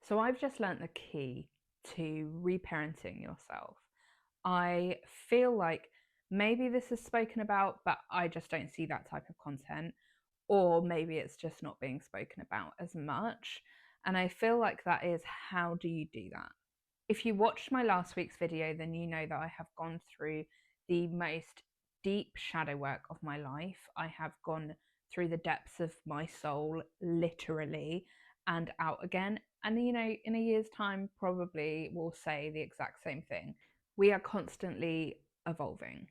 So I've just learnt the key to reparenting yourself. I feel like maybe this is spoken about, but I just don't see that type of content, or maybe it's just not being spoken about as much. And I feel like that is, how do you do that? If you watched my last week's video, then you know that I have gone through the most deep shadow work of my life. I have gone through the depths of my soul, literally, and out again. And in a year's time, probably will say the exact same thing. We are constantly evolving,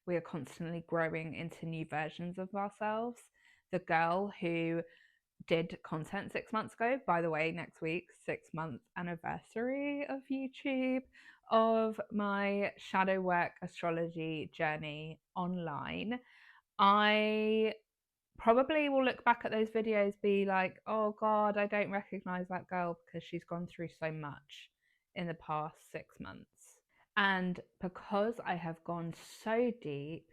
we are constantly growing into new versions of ourselves. The girl who did content 6 months ago, by the way, next week, 6 month anniversary of YouTube, of my shadow work astrology journey online. I probably will look back at those videos, be like, oh God, I don't recognize that girl because she's gone through so much in the past 6 months. And because I have gone so deep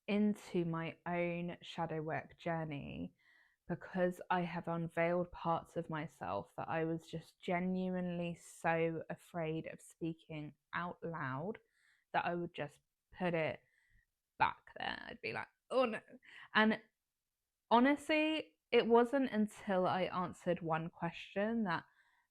into my own shadow work journey, because I have unveiled parts of myself that I was just genuinely so afraid of speaking out loud, that I would just put it back there. I'd be like, oh no. And honestly, it wasn't until I answered one question that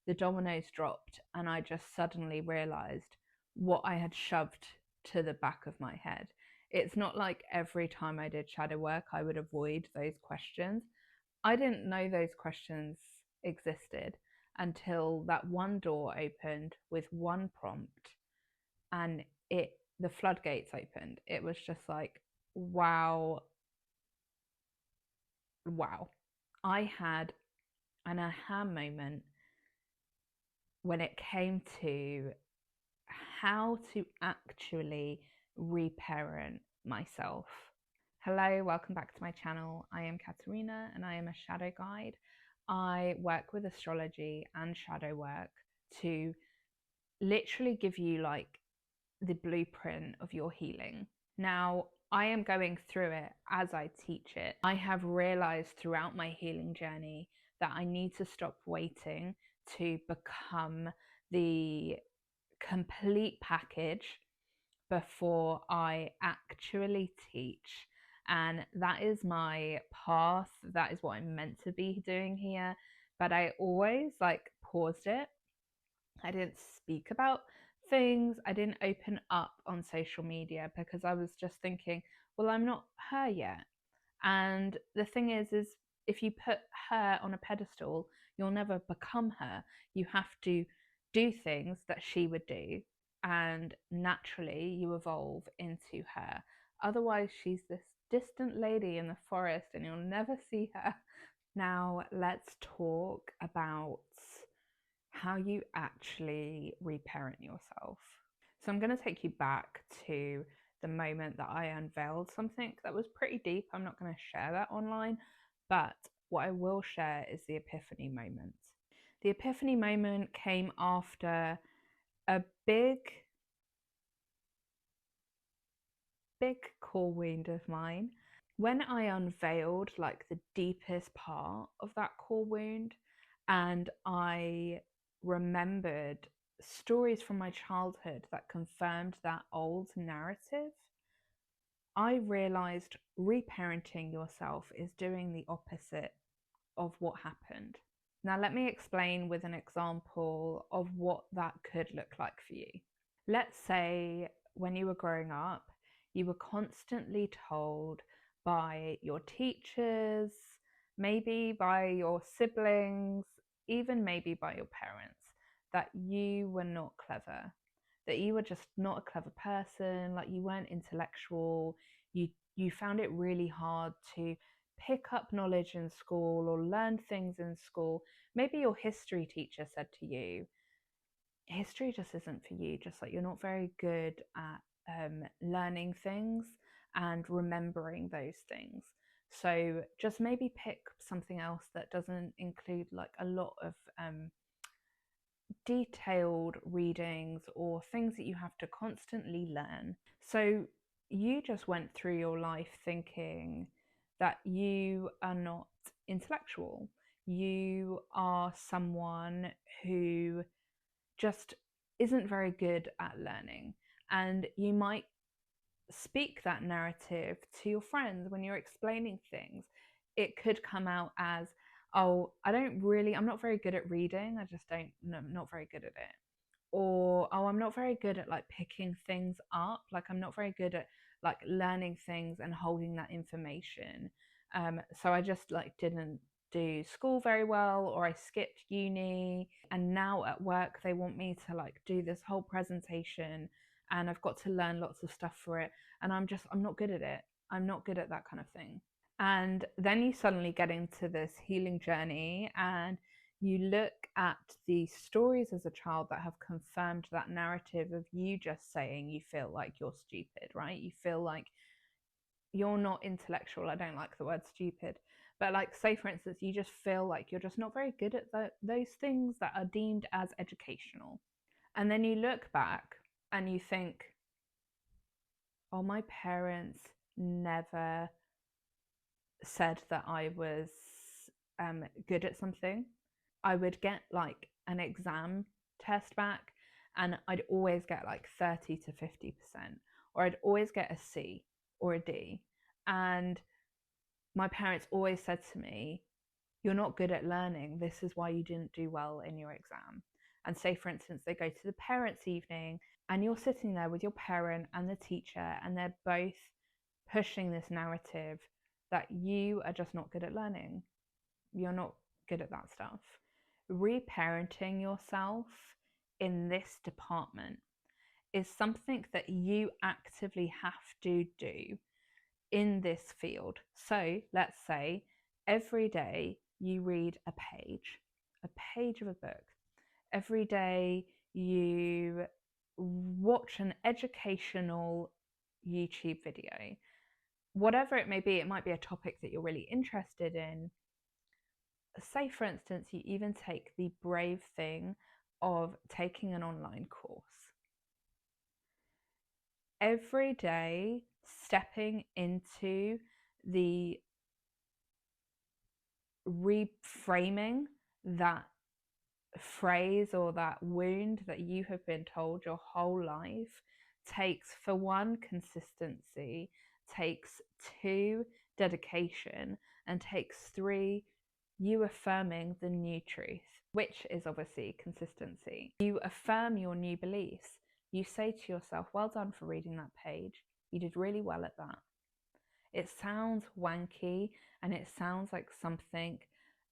the dominoes dropped, and I just suddenly realized what I had shoved to the back of my head. It's not like every time I did shadow work, I would avoid those questions. I didn't know those questions existed until that one door opened with one prompt, and the floodgates opened. It was just like, wow, wow. I had an aha moment when it came to how to actually reparent myself. Hello, welcome back to my channel. I am Katerina and I am a shadow guide. I work with astrology and shadow work to literally give you like the blueprint of your healing. Now, I am going through it as I teach it. I have realized throughout my healing journey that I need to stop waiting to become the complete package before I actually teach. And that is my path. That is what I'm meant to be doing here. But I always like paused it. I didn't speak about things. I didn't open up on social media because I was just thinking, well, I'm not her yet. And the thing is if you put her on a pedestal, you'll never become her. You have to do things that she would do, and naturally you evolve into her. Otherwise, she's this distant lady in the forest and you'll never see her. Now, let's talk about how you actually reparent yourself. So I'm going to take you back to the moment that I unveiled something that was pretty deep. I'm not going to share that online, but what I will share is the epiphany moment. The epiphany moment came after a big core wound of mine. When I unveiled like the deepest part of that core wound, and I remembered stories from my childhood that confirmed that old narrative, I realized reparenting yourself is doing the opposite of what happened. Now, let me explain with an example of what that could look like for you. Let's say when you were growing up, you were constantly told by your teachers, maybe by your siblings, even maybe by your parents, that you were not clever, that you were just not a clever person, like you weren't intellectual, you found it really hard to pick up knowledge in school or learn things in school. Maybe your history teacher said to you, history just isn't for you, just like you're not very good at learning things and remembering those things. So just maybe pick something else that doesn't include like a lot of detailed readings or things that you have to constantly learn. So you just went through your life thinking that you are not intellectual. you are someone who just isn't very good at learning, and you might speak that narrative to your friends when you're explaining things. It could come out as, oh, I'm not very good at reading. I just don't, no, I'm not very good at it. Or, oh, I'm not very good at like picking things up. Like, I'm not very good at like learning things and holding that information. So I just like didn't do school very well, or I skipped uni. And now at work, they want me to like do this whole presentation, and I've got to learn lots of stuff for it. And I'm not good at it. I'm not good at that kind of thing. And then you suddenly get into this healing journey, and you look at the stories as a child that have confirmed that narrative of you just saying you feel like you're stupid, right? You feel like you're not intellectual. I don't like the word stupid, but like, say for instance, you just feel like you're just not very good at those things that are deemed as educational. And then you look back and you think, oh, my parents never said that I was good at something. I would get like an exam test back, and I'd always get like 30 to 50%, or I'd always get a C or a D. And my parents always said to me, you're not good at learning. This is why you didn't do well in your exam. And say, for instance, they go to the parents' evening, and you're sitting there with your parent and the teacher, and they're both pushing this narrative that you are just not good at learning. You're not good at that stuff. Reparenting yourself in this department is something that you actively have to do in this field. So let's say every day you read a page of a book. Every day you watch an educational YouTube video. Whatever it may be, it might be a topic that you're really interested in. Say, for instance, you even take the brave thing of taking an online course. Every day, stepping into the reframing that phrase or that wound that you have been told your whole life takes, for one, consistency, takes two, dedication, and takes three, you affirming the new truth, which is obviously consistency. You affirm your new beliefs. You say to yourself, well done for reading that page. You did really well at that. It sounds wanky, and it sounds like something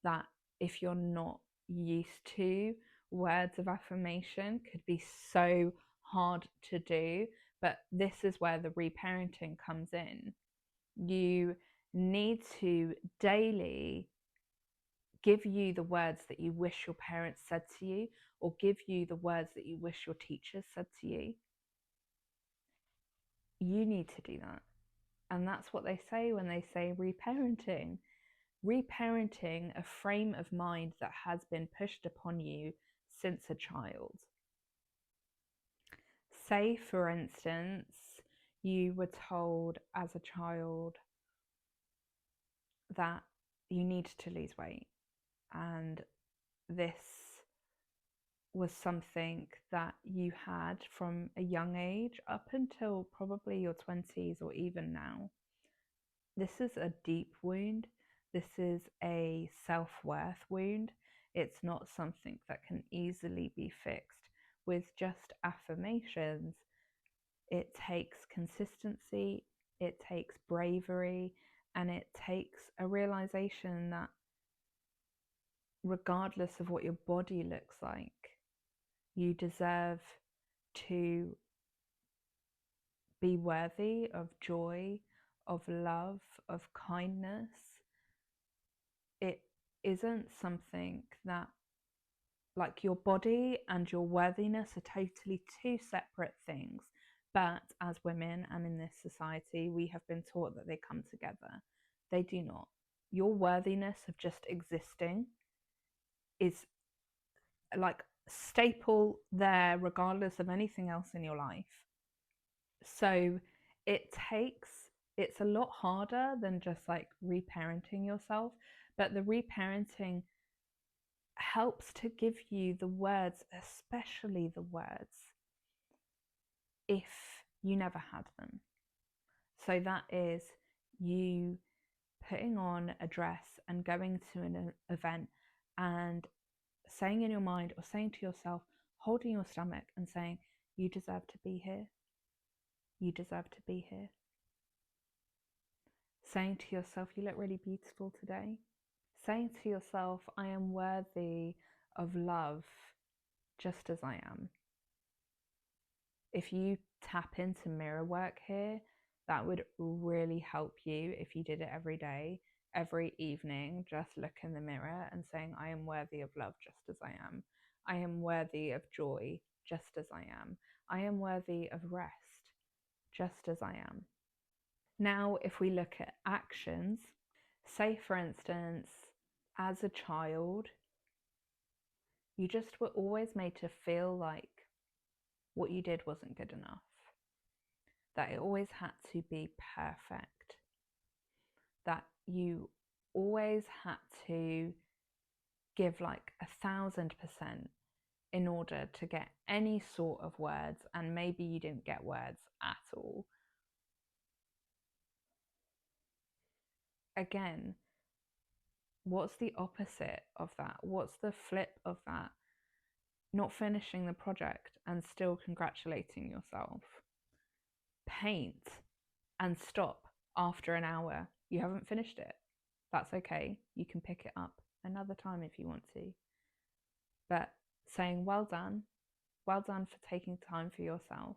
that, if you're not used to words of affirmation, could be so hard to do. But this is where the reparenting comes in. You need to daily give you the words that you wish your parents said to you, or give you the words that you wish your teachers said to you. You need to do that. And that's what they say when they say reparenting. Reparenting a frame of mind that has been pushed upon you since a child. Say, for instance, you were told as a child that you need to lose weight, and this was something that you had from a young age up until probably your 20s, or even now. This is a deep wound. This is a self-worth wound. It's not something that can easily be fixed with just affirmations. It takes consistency, it takes bravery, and it takes a realization that regardless of what your body looks like, you deserve to be worthy of joy, of love, of kindness. It isn't something that, like, your body and your worthiness are totally two separate things. But as women and in this society, we have been taught that they come together. They do not. Your worthiness of just existing is like staple there regardless of anything else in your life. So it's a lot harder than just like reparenting yourself, but the reparenting helps to give you the words, especially the words, if you never had them. So that is you putting on a dress and going to an event and saying in your mind or saying to yourself, holding your stomach and saying, you deserve to be here. You deserve to be here. Saying to yourself, you look really beautiful today. Saying to yourself, I am worthy of love just as I am. If you tap into mirror work here, that would really help you if you did it every day, every evening, just look in the mirror and saying, I am worthy of love just as I am. I am worthy of joy just as I am. I am worthy of rest just as I am. Now, if we look at actions, say for instance, as a child, you just were always made to feel like what you did wasn't good enough, that it always had to be perfect, that you always had to give like 1,000% in order to get any sort of words, and maybe you didn't get words at all. Again, what's the opposite of that? What's the flip of that? Not finishing the project and still congratulating yourself. Paint and stop after an hour. You haven't finished it. That's okay. You can pick it up another time if you want to. But saying well done for taking time for yourself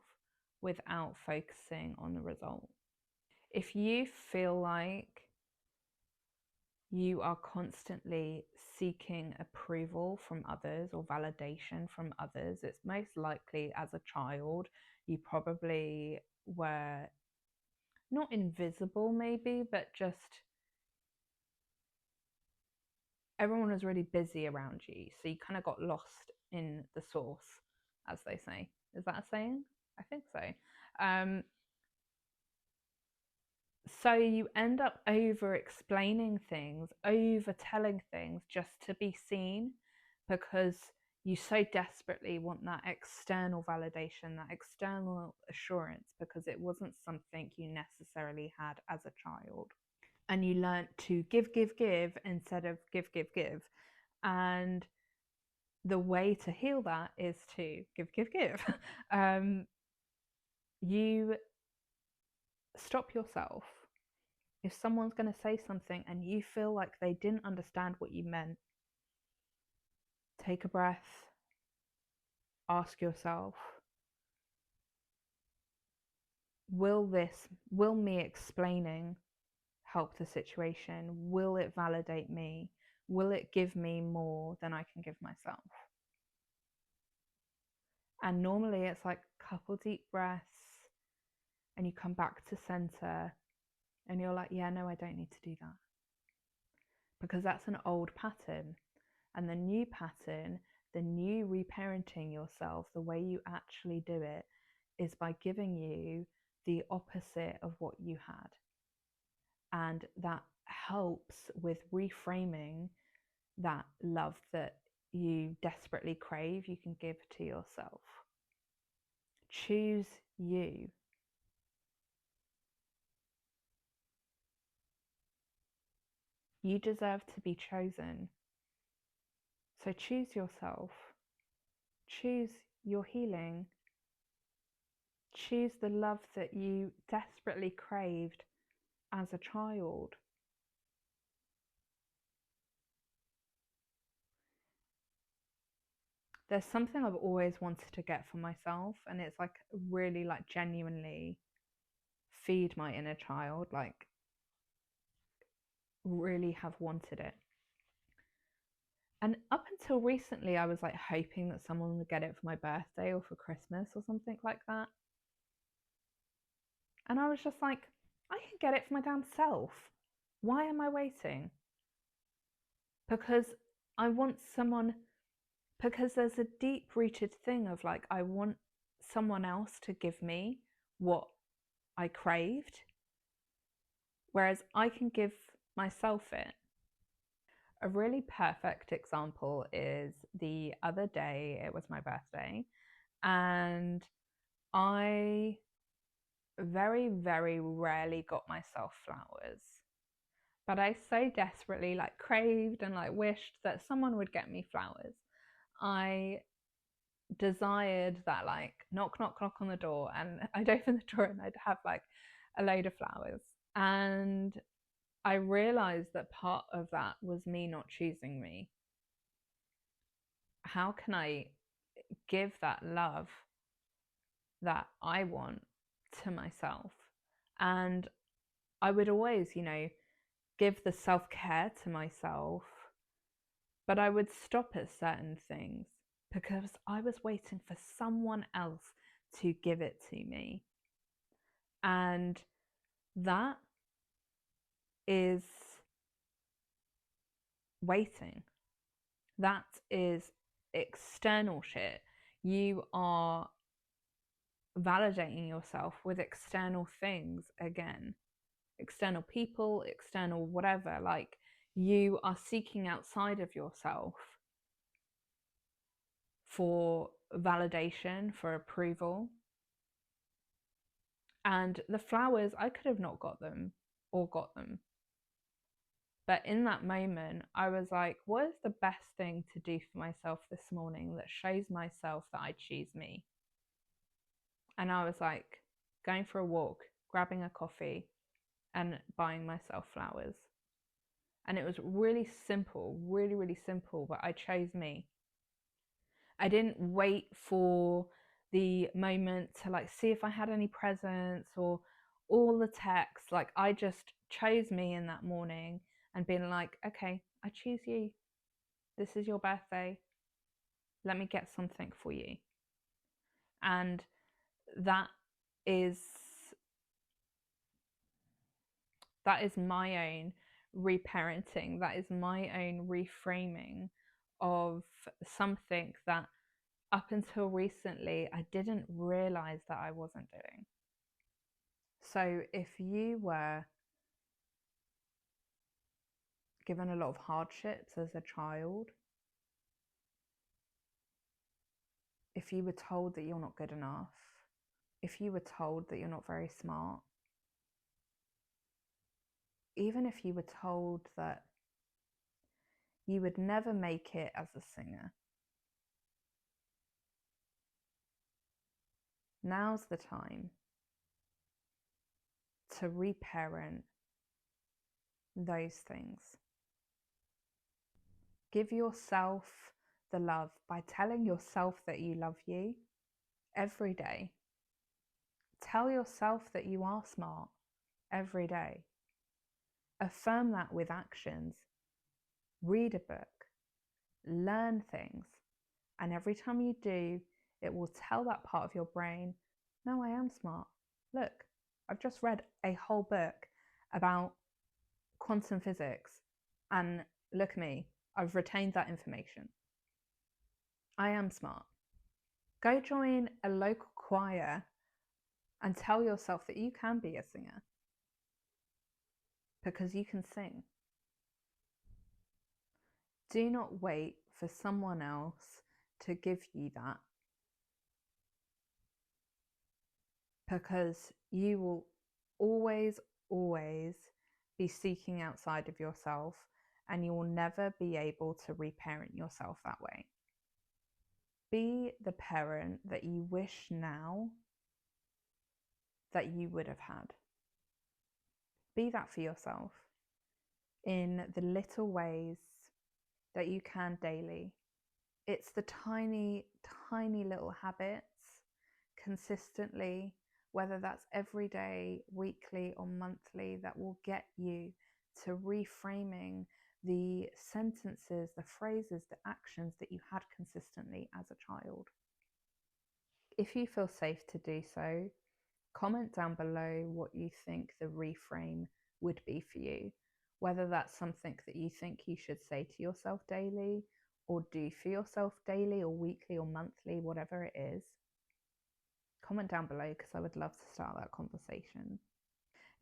without focusing on the result. If you feel like you are constantly seeking approval from others or validation from others, it's most likely as a child you probably were not invisible maybe, but just everyone was really busy around you, so you kind of got lost in the source, as they say. Is that a saying? I think so. So you end up over explaining things, over telling things just to be seen, because you so desperately want that external validation, that external assurance, because it wasn't something you necessarily had as a child. And you learnt to give instead of give. And the way to heal that is to give. You stop yourself. If someone's going to say something and you feel like they didn't understand what you meant, take a breath, ask yourself, will me explaining help the situation? Will it validate me? Will it give me more than I can give myself? And normally it's like a couple deep breaths and you come back to center and you're like, yeah, no, I don't need to do that. Because that's an old pattern. And the new pattern, the new reparenting yourself, the way you actually do it is by giving you the opposite of what you had. And that helps with reframing that love that you desperately crave, you can give to yourself. Choose you. You deserve to be chosen. So choose yourself. Choose your healing. Choose the love that you desperately craved as a child. There's something I've always wanted to get for myself, and it's like really like genuinely feed my inner child, like really have wanted it. And up until recently, I was like hoping that someone would get it for my birthday or for Christmas or something like that. And I was just like, I can get it for my damn self. Why am I waiting? Because I want someone, because there's a deep rooted thing of like, I want someone else to give me what I craved, whereas I can give myself it. a really perfect example is the other day, it was my birthday, and I very, very rarely got myself flowers. But I so desperately like craved and like wished that someone would get me flowers. I desired that like knock, knock, knock on the door, and I'd open the door and I'd have like a load of flowers. And I realized that part of that was me not choosing me. How can I give that love that I want to myself? And I would always, give the self care to myself, but I would stop at certain things because I was waiting for someone else to give it to me. And that is waiting. That is external shit. You are validating yourself with external things again, external people, external whatever. Like you are seeking outside of yourself for validation, for approval. And the flowers, I could have not got them or got them. But in that moment, I was like, what is the best thing to do for myself this morning that shows myself that I choose me? And I was like, going for a walk, grabbing a coffee, and buying myself flowers. And it was really simple, really, really simple, but I chose me. I didn't wait for the moment to like see if I had any presents or all the texts. Like I just chose me in that morning and being like, okay, I choose you. This is your birthday. Let me get something for you. And that is that is my own reparenting. That is my own reframing of something that up until recently I didn't realize that I wasn't doing. So if you were given a lot of hardships as a child, if you were told that you're not good enough, if you were told that you're not very smart, even if you were told that you would never make it as a singer, now's the time to reparent those things. Give yourself the love by telling yourself that you love you every day. Tell yourself that you are smart every day. Affirm that with actions. Read a book. Learn things. And every time you do, it will tell that part of your brain, no, I am smart. Look, I've just read a whole book about quantum physics, and look at me, I've retained that information. I am smart. Go join a local choir and tell yourself that you can be a singer because you can sing. Do not wait for someone else to give you that, because you will always, always be seeking outside of yourself and you will never be able to reparent yourself that way. Be the parent that you wish now that you would have had. Be that for yourself in the little ways that you can daily. It's the tiny, tiny little habits consistently, whether that's every day, weekly, or monthly, that will get you to reframing the sentences, the phrases, the actions that you had consistently as a child. If you feel safe to do so, comment down below what you think the reframe would be for you, whether that's something that you think you should say to yourself daily or do for yourself daily or weekly or monthly, whatever it is. Comment down below because I would love to start that conversation.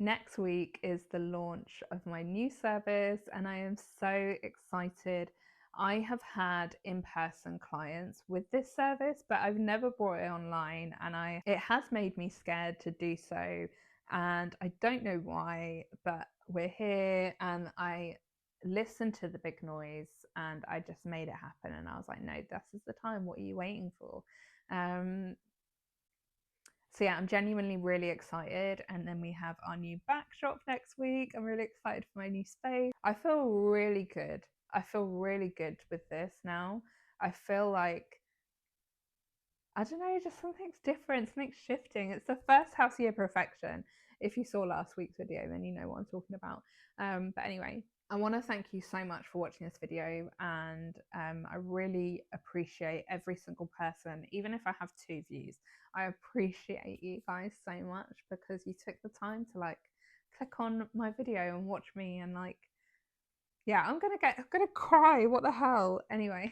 Next week is the launch of my new service, and I am so excited. I have had in-person clients with this service, but I've never brought it online, and it has made me scared to do so. And I don't know why, but we're here, and I listened to the big noise and I just made it happen. And I was like, no, this is the time. What are you waiting for? So yeah, I'm genuinely really excited. And then we have our new backdrop next week. I'm really excited for my new space. I feel really good. I feel really good with this now. I feel like, I don't know, just something's different, something's shifting. It's the first house year perfection. If you saw last week's video, then you know what I'm talking about. But anyway, I want to thank you so much for watching this video, and I really appreciate every single person. Even if I have 2 views, I appreciate you guys so much because you took the time to like click on my video and watch me, and like, yeah, I'm gonna cry. What the hell? Anyway,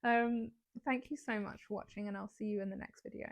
thank you so much for watching, and I'll see you in the next video.